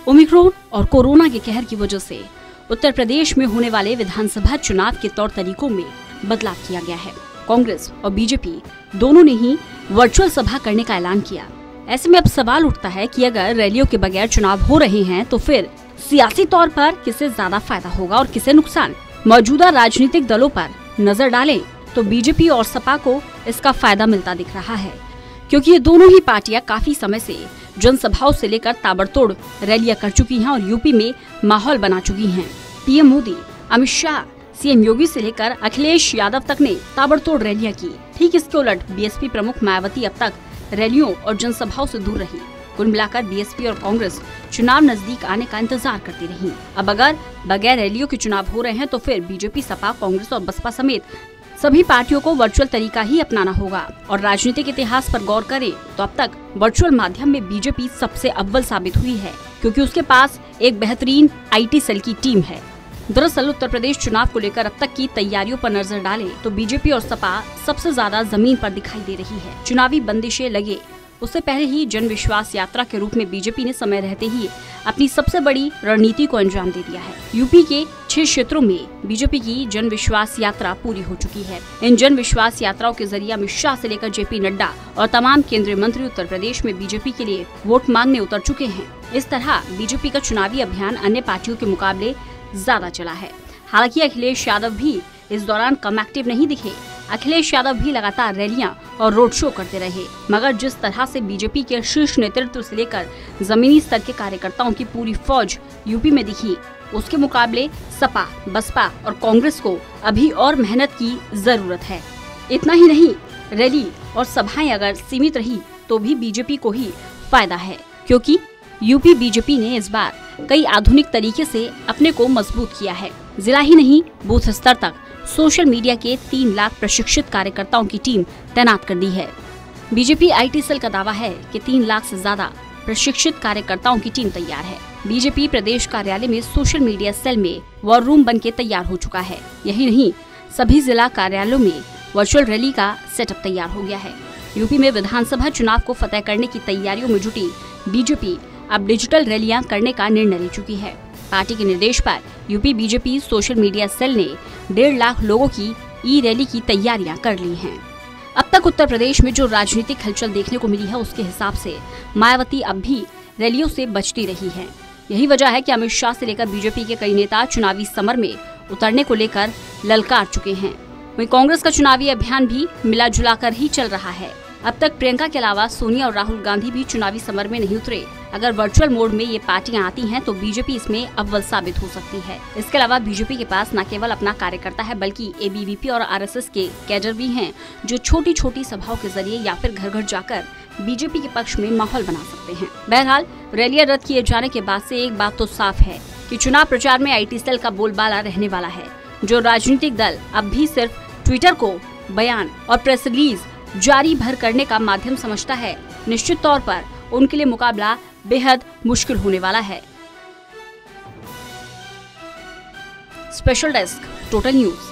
Omicron और corona के कहर की वजह से उत्तर प्रदेश में होने वाले विधानसभा चुनाव के तौर तरीकों में बदलाव किया गया है। कांग्रेस और बीजेपी दोनों ने ही वर्चुअल सभा करने का ऐलान किया। ऐसे में अब सवाल उठता है कि अगर रैलियों के बगैर चुनाव हो रहे हैं तो फिर सियासी तौर पर किसे ज्यादा फायदा होगा और किसे नुकसान। मौजूदा राजनीतिक दलों पर नजर डालें तो बीजेपी और सपा को इसका फायदा मिलता दिख रहा है, क्योंकि ये दोनों ही पार्टियां काफी समय से जनसभाओं से लेकर ताबड़तोड़ रैलियां कर चुकी हैं और यूपी में माहौल बना चुकी हैं। पीएम मोदी, अमित शाह, सीएम योगी से लेकर अखिलेश यादव तक ने ताबड़तोड़ रैलियां की। ठीक इसके उलट बीएसपी प्रमुख मायावती अब तक रैलियों और जनसभाओं से दूर रही। कुल मिलाकर बीएसपी और कांग्रेस चुनाव नजदीक आने का इंतजार करती रही। अब अगर बगैर रैलियों के चुनाव हो रहे हैं तो फिर बीजेपी, सपा, कांग्रेस और बसपा समेत सभी पार्टियों को वर्चुअल तरीका ही अपनाना होगा। और राजनीतिक इतिहास पर गौर करें तो अब तक वर्चुअल माध्यम में बीजेपी सबसे अव्वल साबित हुई है, क्योंकि उसके पास एक बेहतरीन आईटी सेल की टीम है। दरअसल उत्तर प्रदेश चुनाव को लेकर अब तक की तैयारियों पर नजर डालें तो बीजेपी और सपा सबसे ज्यादा जमीन पर दिखाई दे रही है। चुनावी बंदिशें लगे उससे पहले ही जन विश्वास यात्रा के रूप में बीजेपी ने समय रहते ही अपनी सबसे बड़ी रणनीति को अंजाम दे दिया है। यूपी के 6 क्षेत्रों में बीजेपी की जन विश्वास यात्रा पूरी हो चुकी है। इन जन विश्वास यात्राओं के जरिए अमित शाह से लेकर जेपी नड्डा और तमाम केंद्रीय मंत्री उत्तर प्रदेश में बीजेपी के लिए वोट मांगने उतर चुके हैं। इस तरह बीजेपी का चुनावी अभियान अन्य पार्टियों के मुकाबले ज्यादा चला है। हालांकि अखिलेश यादव भी इस दौरान कम एक्टिव नहीं दिखे। अखिलेश यादव भी लगातार रैलियां और रोड शो करते रहे, मगर जिस तरह से बीजेपी के शीर्ष नेतृत्व से लेकर जमीनी स्तर के कार्यकर्ताओं की पूरी फौज यूपी में दिखी, उसके मुकाबले सपा, बसपा और कांग्रेस को अभी और मेहनत की जरूरत है। इतना ही नहीं, रैली और सभाएं अगर सीमित रही तो भी बीजेपी को ही फायदा है, क्योंकि यूपी बीजेपी ने इस बार कई आधुनिक तरीके से अपने को मजबूत किया है। जिला ही नहीं, बूथ स्तर तक सोशल मीडिया के 3 लाख प्रशिक्षित कार्यकर्ताओं की टीम तैनात कर दी है। बीजेपी आईटी सेल का दावा है कि 3 लाख से ज्यादा प्रशिक्षित कार्यकर्ताओं की टीम तैयार है। बीजेपी प्रदेश कार्यालय में सोशल मीडिया सेल में वॉर रूम बनके तैयार हो चुका है। यही नहीं, सभी जिला कार्यालयों में वर्चुअल रैली का सेटअप तैयार हो गया है। यूपी में विधानसभा चुनाव को फतेह करने की तैयारियों में जुटी बीजेपी अब डिजिटल रैलियां करने का निर्णय ले चुकी है। पार्टी के निर्देश पर UP BJP social media cell ने 1.5 लाख लोगों की ई रैली की तैयारियां कर ली हैं। अब तक उत्तर प्रदेश में जो राजनीतिक हलचल देखने को मिली है उसके हिसाब से मायावती अब भी रैलियों से बचती रही है। यही वजह है कि अमित शाह से लेकर बीजेपी के कई नेता चुनावी समर में उतरने को लेकर ललकार चुके हैं। वहीं कांग्रेस का चुनावी अभियान भी मिला जुला कर ही चल रहा है। अब तक प्रियंका के अलावा सोनिया और राहुल गांधी भी चुनावी समर में नहीं उतरे। अगर वर्चुअल मोड में ये पार्टियां आती हैं तो बीजेपी इसमें अव्वल साबित हो सकती है। इसके अलावा बीजेपी के पास न केवल अपना कार्यकर्ता है बल्कि एबीवीपी और आरएसएस के कैडर भी हैं, जो छोटी छोटी सभाओं के जरिए या फिर घर घर जाकर बीजेपी के पक्ष में माहौल बना सकते हैं। बहरहाल रैलियां रद्द किए जाने के बाद से एक बात तो साफ है कि चुनाव प्रचार में आईटी सेल का बोलबाला रहने वाला है। जो राजनीतिक दल अब भी सिर्फ ट्विटर को बयान और प्रेस रिलीज जारी भर करने का माध्यम समझता है, निश्चित तौर पर उनके लिए मुकाबला बेहद मुश्किल होने वाला है। Special desk, total news.